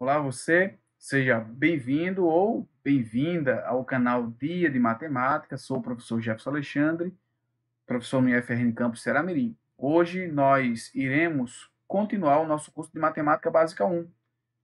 Olá você, seja bem-vindo ou bem-vinda ao canal Dia de Matemática. Sou o professor Jefferson Alexandre, professor no IFRN Campus Ceará-Mirim. Hoje nós iremos continuar o nosso curso de Matemática Básica 1.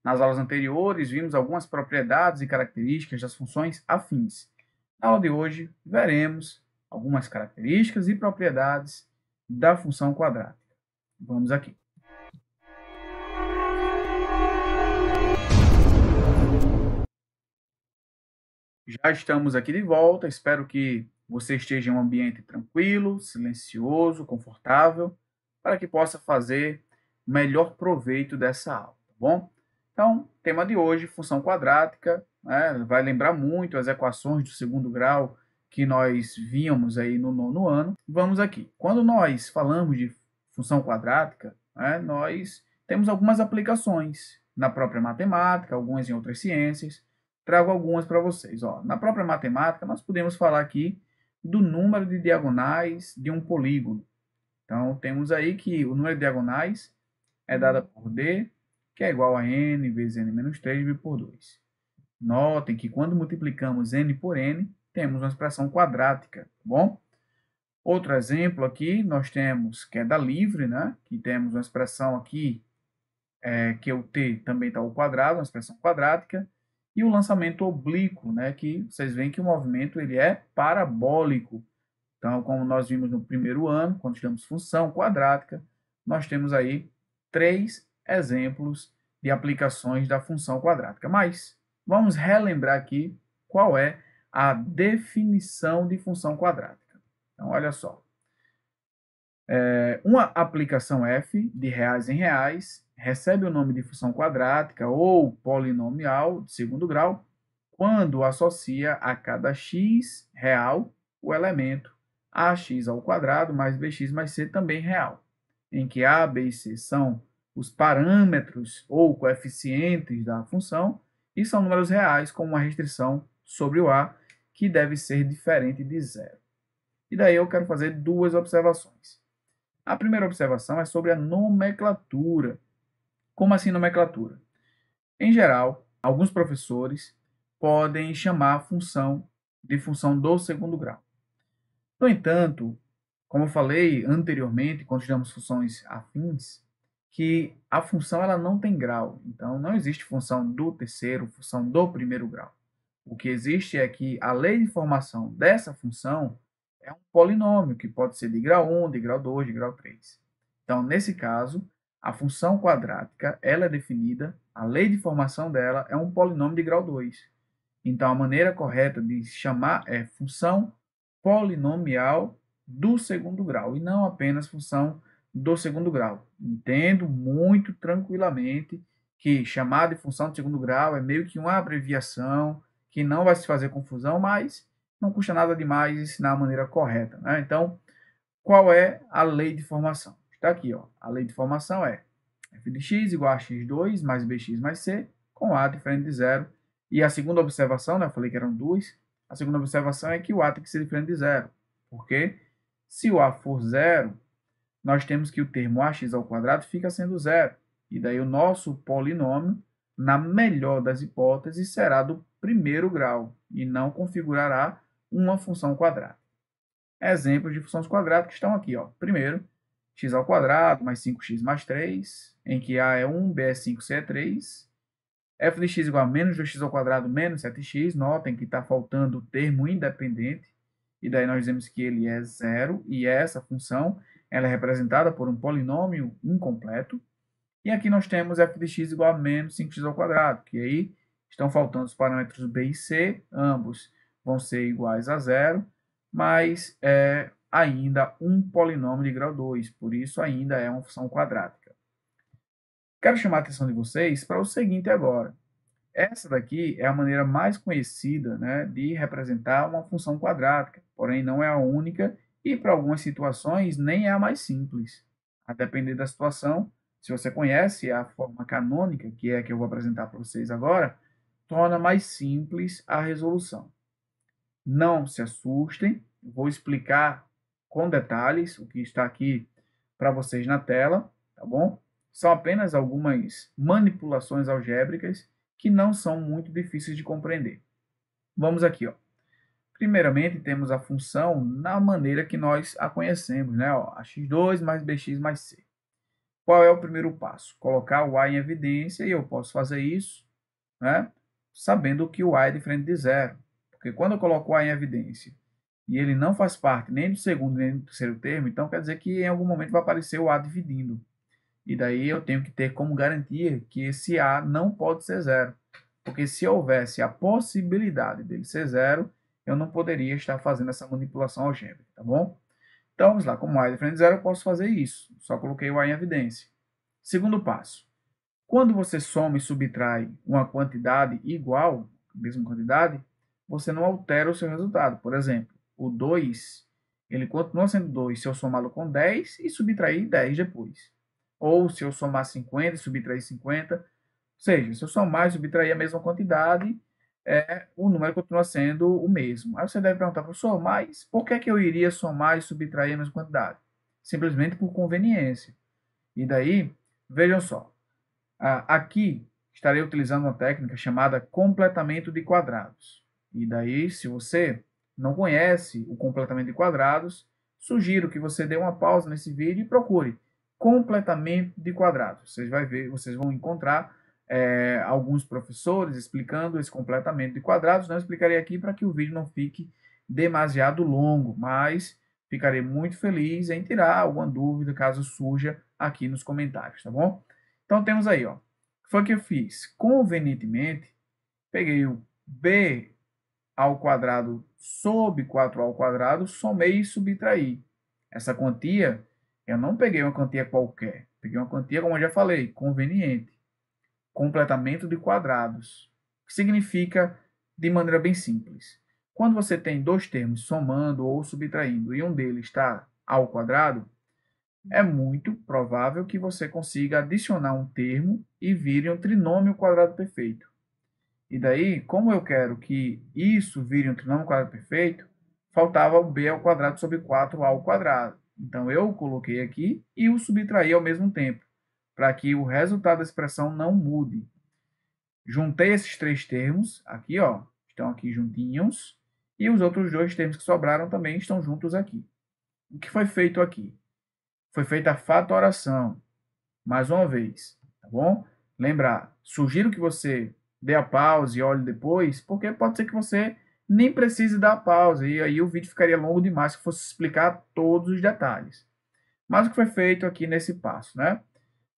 Nas aulas anteriores vimos algumas propriedades e características das funções afins. Na aula de hoje veremos algumas características e propriedades da função quadrática. Vamos aqui. Já estamos aqui de volta, espero que você esteja em um ambiente tranquilo, silencioso, confortável, para que possa fazer o melhor proveito dessa aula, tá bom? Então, tema de hoje, função quadrática, né? Vai lembrar muito as equações do segundo grau que nós víamos aí no nono ano. Vamos aqui. Quando nós falamos de função quadrática, né, nós temos algumas aplicações na própria matemática, algumas em outras ciências. Trago algumas para vocês. Ó, na própria matemática, nós podemos falar aqui do número de diagonais de um polígono. Então, temos aí que o número de diagonais é dado por D, que é igual a n vezes n menos 3 dividido por 2. Notem que quando multiplicamos n por n, temos uma expressão quadrática, tá bom? Outro exemplo aqui, nós temos queda livre, né? Que temos uma expressão aqui, que o t também está ao quadrado, uma expressão quadrática. E o lançamento oblíquo, né, que vocês veem que o movimento ele é parabólico. Então, como nós vimos no primeiro ano, quando estudamos função quadrática, nós temos aí 3 exemplos de aplicações da função quadrática. Mas vamos relembrar aqui qual é a definição de função quadrática. Então, olha só. Uma aplicação f de reais em reais recebe o nome de função quadrática ou polinomial de segundo grau quando associa a cada x real o elemento ax ao quadrado mais bx mais c também real, em que a, b e c são os parâmetros ou coeficientes da função e são números reais com uma restrição sobre o a que deve ser diferente de zero. E daí eu quero fazer duas observações. A primeira observação é sobre a nomenclatura. Como assim nomenclatura? Em geral, alguns professores podem chamar a função de função do segundo grau. No entanto, como eu falei anteriormente, quando estudamos funções afins, que a função ela não tem grau. Então, não existe função do terceiro, função do primeiro grau. O que existe é que a lei de formação dessa função é um polinômio, que pode ser de grau 1, de grau 2, de grau 3. Então, nesse caso, a função quadrática ela é definida, a lei de formação dela é um polinômio de grau 2. Então, a maneira correta de chamar é função polinomial do segundo grau, e não apenas função do segundo grau. Entendo muito tranquilamente que chamar de função de segundo grau é meio que uma abreviação, que não vai se fazer confusão, mas não custa nada demais ensinar a maneira correta, né? Então, qual é a lei de formação? Está aqui, ó. A lei de formação é f de x igual a x2 mais bx mais c, com a diferente de zero. E a segunda observação, né, eu falei que eram duas, a segunda observação é que o a tem que ser diferente de zero. Porque se o a for zero, nós temos que o termo ax ao quadrado fica sendo zero. E daí o nosso polinômio, na melhor das hipóteses, será do primeiro grau e não configurará uma função quadrática. Exemplos de funções quadráticas estão aqui. Ó. Primeiro, x ao quadrado mais 5x mais 3, em que a é 1, b é 5, c é 3. F de x igual a menos 2x ao quadrado menos 7x. Notem que está faltando o termo independente. E daí nós dizemos que ele é zero. E essa função ela é representada por um polinômio incompleto. E aqui nós temos f de x igual a menos 5x ao quadrado. Que aí estão faltando os parâmetros b e c. Ambos vão ser iguais a zero. Mas é ainda um polinômio de grau 2. Por isso ainda é uma função quadrática. Quero chamar a atenção de vocês para o seguinte agora. Essa daqui é a maneira mais conhecida, né, de representar uma função quadrática, porém não é a única e para algumas situações nem é a mais simples. A depender da situação, se você conhece a forma canônica, que é a que eu vou apresentar para vocês agora, torna mais simples a resolução. Não se assustem, vou explicar com detalhes o que está aqui para vocês na tela, tá bom? São apenas algumas manipulações algébricas que não são muito difíceis de compreender. Vamos aqui, ó. Primeiramente, temos a função na maneira que nós a conhecemos, né? Ó, ax2 mais bx mais c. Qual é o primeiro passo? Colocar o a em evidência, e eu posso fazer isso, né, sabendo que o a é diferente de zero. Porque quando eu coloco o a em evidência e ele não faz parte nem do segundo nem do terceiro termo, então quer dizer que em algum momento vai aparecer o a dividindo. E daí eu tenho que ter como garantia que esse a não pode ser zero. Porque se houvesse a possibilidade dele ser zero, eu não poderia estar fazendo essa manipulação algébrica, tá bom? Então, vamos lá, como a é diferente de zero, eu posso fazer isso. Só coloquei o a em evidência. Segundo passo. Quando você soma e subtrai uma quantidade igual, mesma quantidade, você não altera o seu resultado. Por exemplo, o 2, ele continua sendo 2 se eu somá-lo com 10 e subtrair 10 depois. Ou se eu somar 50 e subtrair 50. Ou seja, se eu somar e subtrair a mesma quantidade, o número continua sendo o mesmo. Aí você deve perguntar, professor, mas por que, que eu iria somar e subtrair a mesma quantidade? Simplesmente por conveniência. E daí, vejam só, aqui estarei utilizando uma técnica chamada completamento de quadrados. E daí, se você não conhece o completamento de quadrados, sugiro que você dê uma pausa nesse vídeo e procure completamento de quadrados. Vocês vão encontrar alguns professores explicando esse completamento de quadrados. Não explicarei aqui para que o vídeo não fique demasiado longo, mas ficarei muito feliz em tirar alguma dúvida caso surja aqui nos comentários, tá bom? Então temos aí, ó, o que foi que eu fiz? Convenientemente, peguei o b ao quadrado sobre 4a ao quadrado, somei e subtraí. Essa quantia, eu não peguei uma quantia qualquer, peguei uma quantia, como eu já falei, conveniente. Completamento de quadrados, que significa, de maneira bem simples, quando você tem dois termos somando ou subtraindo e um deles está ao quadrado, é muito provável que você consiga adicionar um termo e vire um trinômio quadrado perfeito. E daí, como eu quero que isso vire um trinômio quadrado perfeito, faltava o b ao quadrado sobre 4a ao quadrado. Então, eu coloquei aqui e o subtraí ao mesmo tempo, para que o resultado da expressão não mude. Juntei esses três termos, aqui, ó, estão aqui juntinhos, e os outros dois termos que sobraram também estão juntos aqui. O que foi feito aqui? Foi feita a fatoração, mais uma vez, tá bom? Lembrar, sugiro que você dê a pausa e olhe depois, porque pode ser que você nem precise dar a pausa, e aí o vídeo ficaria longo demais se fosse explicar todos os detalhes. Mas o que foi feito aqui nesse passo, né?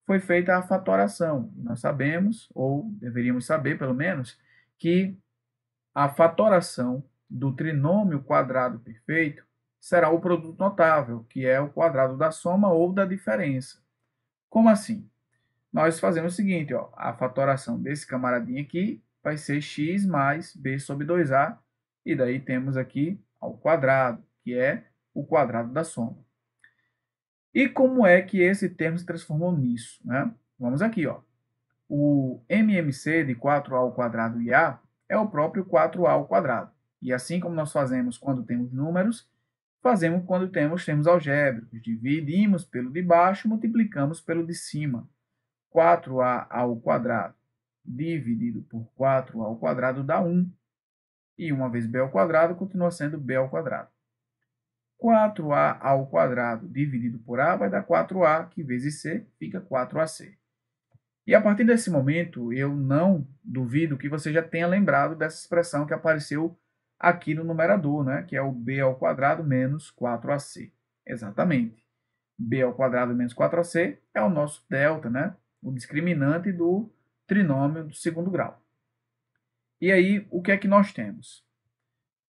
Foi feita a fatoração. Nós sabemos, ou deveríamos saber pelo menos, que a fatoração do trinômio quadrado perfeito será o produto notável, que é o quadrado da soma ou da diferença. Como assim? Nós fazemos o seguinte, ó, a fatoração desse camaradinho aqui vai ser x mais b sobre 2a, e daí temos aqui ao quadrado, que é o quadrado da soma. E como é que esse termo se transformou nisso, né? Vamos aqui, ó. O MMC de 4a ao quadrado e a é o próprio 4a ao quadrado. E assim como nós fazemos quando temos números, fazemos quando temos termos algébricos. Dividimos pelo de baixo, multiplicamos pelo de cima. 4a ao quadrado dividido por 4a ao quadrado dá 1. E uma vez b ao quadrado continua sendo b ao quadrado. 4a ao quadrado dividido por a vai dar 4a, que vezes c fica 4ac. E a partir desse momento, eu não duvido que você já tenha lembrado dessa expressão que apareceu aqui no numerador, né? Que é o b ao quadrado menos 4ac. Exatamente. B ao quadrado menos 4ac é o nosso delta, né? O discriminante do trinômio do segundo grau. E aí, o que é que nós temos?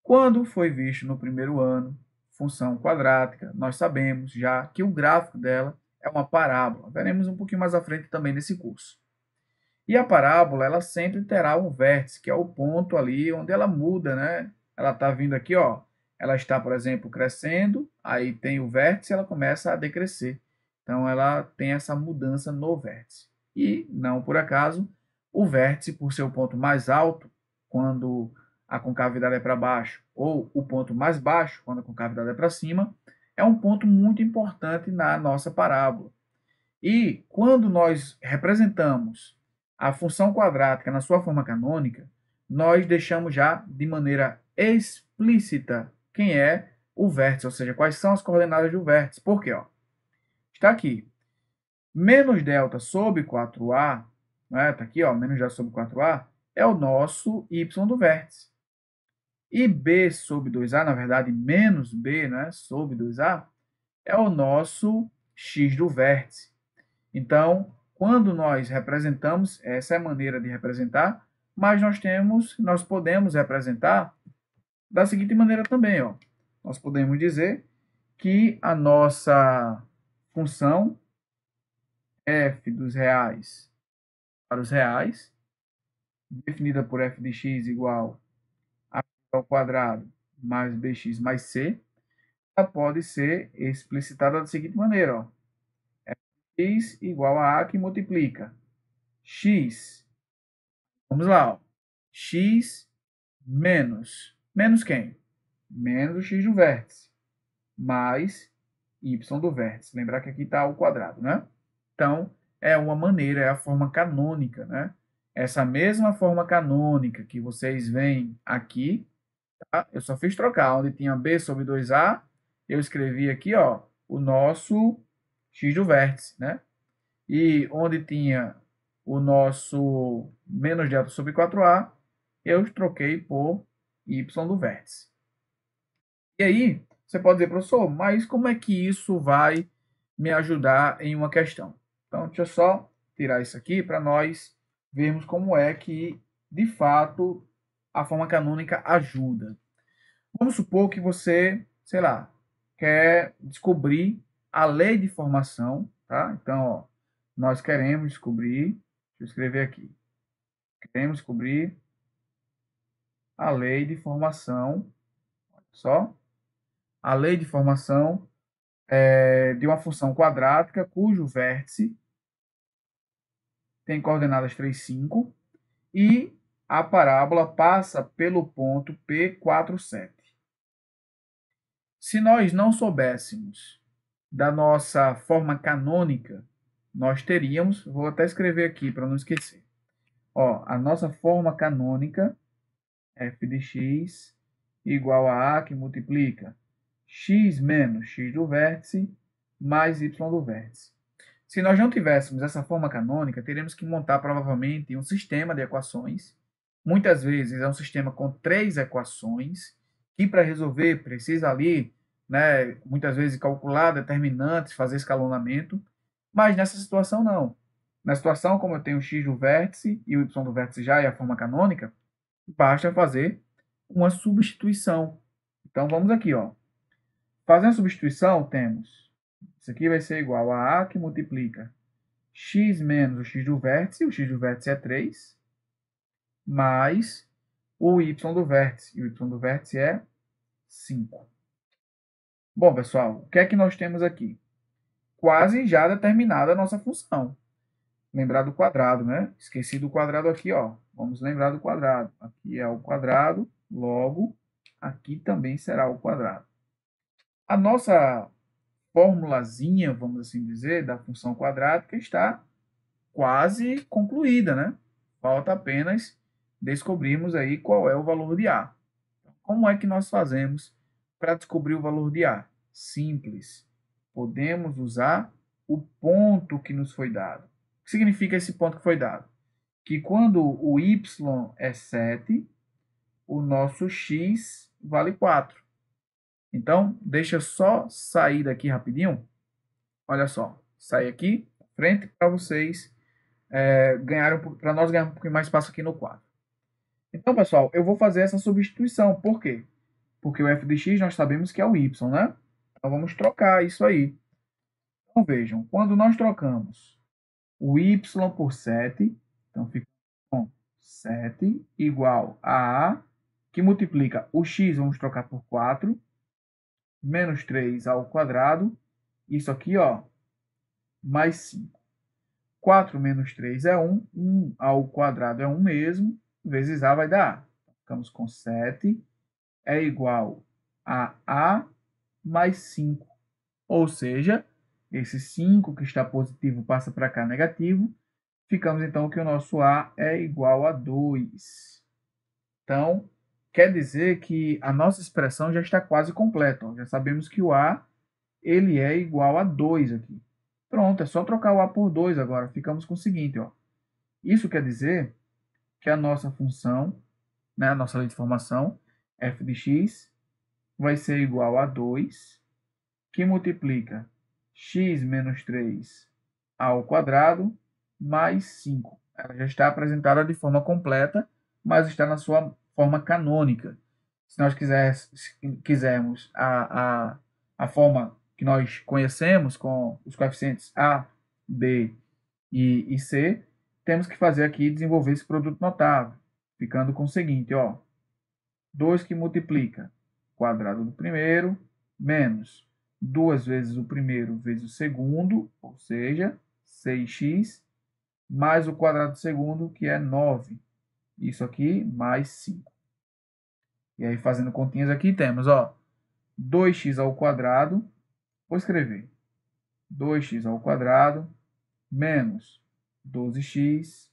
Quando foi visto no primeiro ano função quadrática, nós sabemos já que o gráfico dela é uma parábola. Veremos um pouquinho mais à frente também nesse curso. E a parábola, ela sempre terá um vértice, que é o ponto ali onde ela muda, né? Ela está vindo aqui, ó. Ela está, por exemplo, crescendo, aí tem o vértice, ela começa a decrescer. Então, ela tem essa mudança no vértice. E, não por acaso, o vértice, por ser o ponto mais alto, quando a concavidade é para baixo, ou o ponto mais baixo, quando a concavidade é para cima, é um ponto muito importante na nossa parábola. E quando nós representamos a função quadrática na sua forma canônica, nós deixamos já de maneira explícita quem é o vértice, ou seja, quais são as coordenadas do vértice. Por quê? Ó, está aqui, menos delta sobre 4a, né? Está aqui, ó, menos delta sobre 4a, é o nosso y do vértice. E b sobre 2a, na verdade, menos b, né, sobre 2a, é o nosso x do vértice. Então, quando nós representamos, essa é a maneira de representar, mas nós podemos representar da seguinte maneira também, ó. Nós podemos dizer que a nossa função f dos reais para os reais, definida por f de x igual a ao quadrado mais bx mais c, ela pode ser explicitada da seguinte maneira, ó. X igual a que multiplica x. Vamos lá, ó. X menos quem? Menos o x do vértice, mais y do vértice. Lembrar que aqui está o quadrado, né? Então, é uma maneira, é a forma canônica, né? Essa mesma forma canônica que vocês veem aqui, tá? Eu só fiz trocar. Onde tinha b sobre 2a, eu escrevi aqui, ó, o nosso x do vértice, né? E onde tinha o nosso menos delta sobre 4a, eu troquei por y do vértice. E aí, você pode dizer, professor, mas como é que isso vai me ajudar em uma questão? Então, deixa eu só tirar isso aqui para nós vermos como é que, de fato, a forma canônica ajuda. Vamos supor que você, sei lá, quer descobrir a lei de formação, tá? Então, ó, nós queremos descobrir, deixa eu escrever aqui, queremos descobrir a lei de formação, só, a lei de formação de uma função quadrática cujo vértice tem coordenadas 3, 5 e a parábola passa pelo ponto P47. Se nós não soubéssemos da nossa forma canônica, nós teríamos, vou até escrever aqui para não esquecer, ó, a nossa forma canônica, f de x igual a que multiplica x menos x do vértice mais y do vértice. Se nós não tivéssemos essa forma canônica, teríamos que montar provavelmente um sistema de equações. Muitas vezes é um sistema com 3 equações, que para resolver precisa ali, né, muitas vezes calcular determinantes, fazer escalonamento, mas nessa situação não. Na situação, como eu tenho o x do vértice e o y do vértice já é a forma canônica, basta fazer uma substituição. Então vamos aqui, ó. Fazendo a substituição, temos isso aqui vai ser igual a que multiplica x menos o x do vértice é 3, mais o y do vértice, e o y do vértice é 5. Bom, pessoal, o que é que nós temos aqui? Quase já determinada a nossa função. Lembrar do quadrado, né? Esqueci do quadrado aqui, ó. Vamos lembrar do quadrado. Aqui é o quadrado, logo, aqui também será o quadrado. A nossa formulazinha, vamos assim dizer, da função quadrática está quase concluída, né? Falta apenas descobrirmos aí qual é o valor de A. Como é que nós fazemos para descobrir o valor de A? Simples. Podemos usar o ponto que nos foi dado. O que significa esse ponto que foi dado? Que quando o y é 7, o nosso x vale 4. Então, deixa eu só sair daqui rapidinho. Olha só, sair aqui, frente, para vocês para nós ganharmos um pouquinho mais espaço aqui no quadro. Então, pessoal, eu vou fazer essa substituição. Por quê? Porque o f de x nós sabemos que é o y, né? Então, vamos trocar isso aí. Então, vejam, quando nós trocamos o y por 7, então fica com 7 igual a que multiplica o x, vamos trocar por 4, menos 3 ao quadrado, isso aqui, ó, mais 5. 4 menos 3 é 1, 1 ao quadrado é 1 mesmo, vezes A vai dar A. Ficamos com 7, é igual a mais 5. Ou seja, Esse 5 que está positivo passa para cá negativo. Ficamos então que o nosso A é igual a 2. Então, quer dizer que a nossa expressão já está quase completa. Ó. Já sabemos que o A ele é igual a 2 aqui. Pronto, é só trocar o A por 2 agora. Ficamos com o seguinte, ó. Isso quer dizer que a nossa função, né, a nossa lei de formação, f de x, vai ser igual a 2, que multiplica x menos 3 ao quadrado mais 5. Ela já está apresentada de forma completa, mas está na sua forma canônica. Se nós quisermos a forma que nós conhecemos, com os coeficientes a, b e c, temos que fazer aqui, desenvolver esse produto notável, ficando com o seguinte, ó, 2 que multiplica quadrado do primeiro, menos 2 vezes o primeiro vezes o segundo, ou seja, 6x, mais o quadrado do segundo, que é 9. Isso aqui, mais 5. E aí, fazendo continhas aqui, temos, ó, 2x ao quadrado, vou escrever, 2x ao quadrado, menos 12x,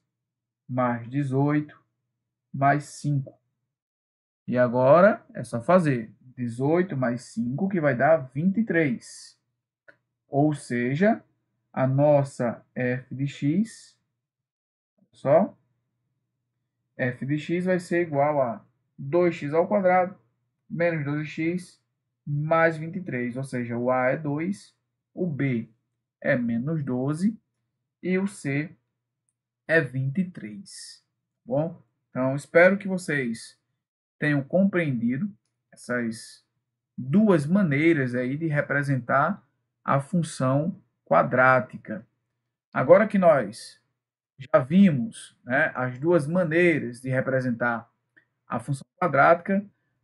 mais 18, mais 5. E agora, é só fazer 18 mais 5, que vai dar 23. Ou seja, a nossa f de x, só, f de x vai ser igual a 2x ao quadrado, menos 12x, mais 23. Ou seja, o A é 2, o B é menos 12 e o C é 23. Bom, então espero que vocês tenham compreendido essas duas maneiras aí de representar a função quadrática. Agora que nós já vimos, né, as duas maneiras de representar a função quadrática,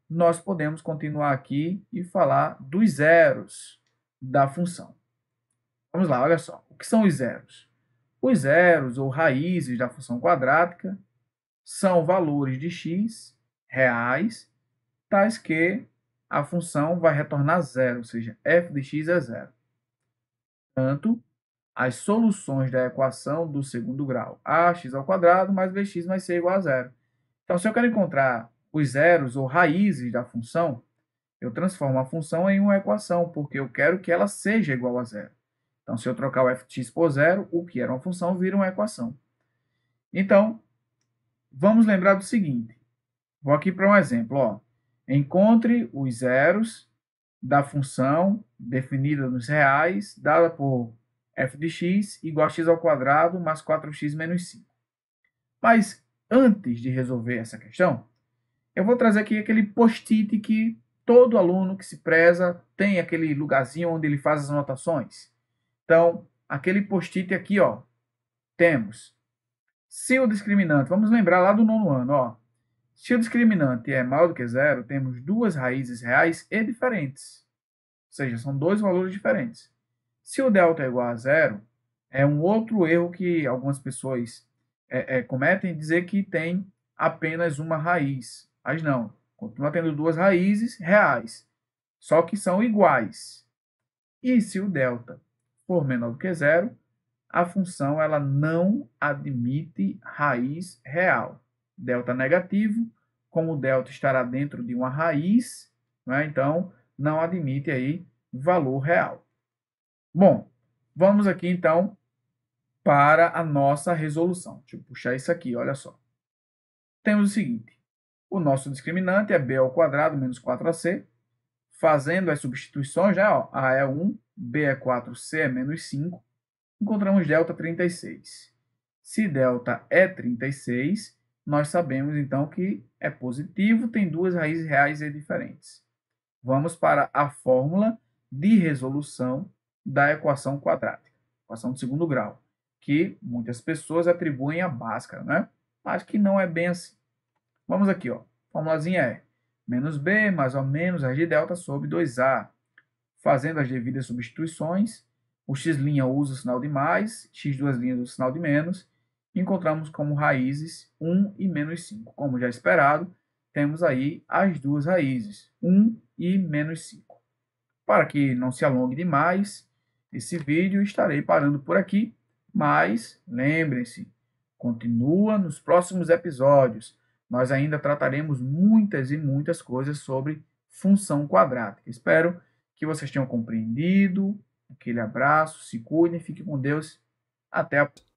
nós podemos continuar aqui e falar dos zeros da função. Vamos lá, olha só. O que são os zeros? Os zeros, ou raízes da função quadrática, são valores de x reais, tais que a função vai retornar zero, ou seja, f de x é zero. Portanto, as soluções da equação do segundo grau, ax ao quadrado mais bx mais c igual a zero. Então, se eu quero encontrar os zeros ou raízes da função, eu transformo a função em uma equação, porque eu quero que ela seja igual a zero. Então, se eu trocar o f de x por zero, o que era uma função vira uma equação. Então, vamos lembrar do seguinte. Vou aqui para um exemplo. Ó. Encontre os zeros da função definida nos reais, dada por f de x igual a x ao quadrado mais 4x menos 5. Mas, antes de resolver essa questão, eu vou trazer aqui aquele post-it que todo aluno que se preza tem aquele lugarzinho onde ele faz as anotações. Então, aquele post-it aqui, ó, temos, se o discriminante, vamos lembrar lá do nono ano, ó, se o discriminante é maior do que zero, temos duas raízes reais e diferentes. Ou seja, são dois valores diferentes. Se o delta é igual a zero, é um outro erro que algumas pessoas cometem, dizer que tem apenas uma raiz. Mas não, continua tendo duas raízes reais, só que são iguais. E se o delta for menor do que zero, a função ela não admite raiz real. Delta negativo, como o delta estará dentro de uma raiz, né, então não admite aí valor real. Bom, vamos aqui então para a nossa resolução. Deixa eu puxar isso aqui, olha só. Temos o seguinte, o nosso discriminante é b ao quadrado menos 4ac, fazendo as substituições, né, ó, a é 1, b é 4, c é menos 5, encontramos delta 36. Se delta é 36, nós sabemos então que é positivo, tem duas raízes reais e diferentes. Vamos para a fórmula de resolução da equação quadrática, equação de segundo grau, que muitas pessoas atribuem a Bhaskara, né? Mas que não é bem assim. Vamos aqui, ó. A formulazinha é menos b mais ou menos raiz de delta sobre 2a. Fazendo as devidas substituições, o x' usa o sinal de mais, x duas linhas o sinal de menos, e encontramos como raízes 1 e menos 5. Como já esperado, temos aí as duas raízes, 1 e menos 5. Para que não se alongue demais, esse vídeo e estarei parando por aqui. Mas lembrem-se, continua nos próximos episódios. Nós ainda trataremos muitas e muitas coisas sobre função quadrática. Espero que vocês tenham compreendido. Aquele abraço, se cuidem, fiquem com Deus. Até a próxima.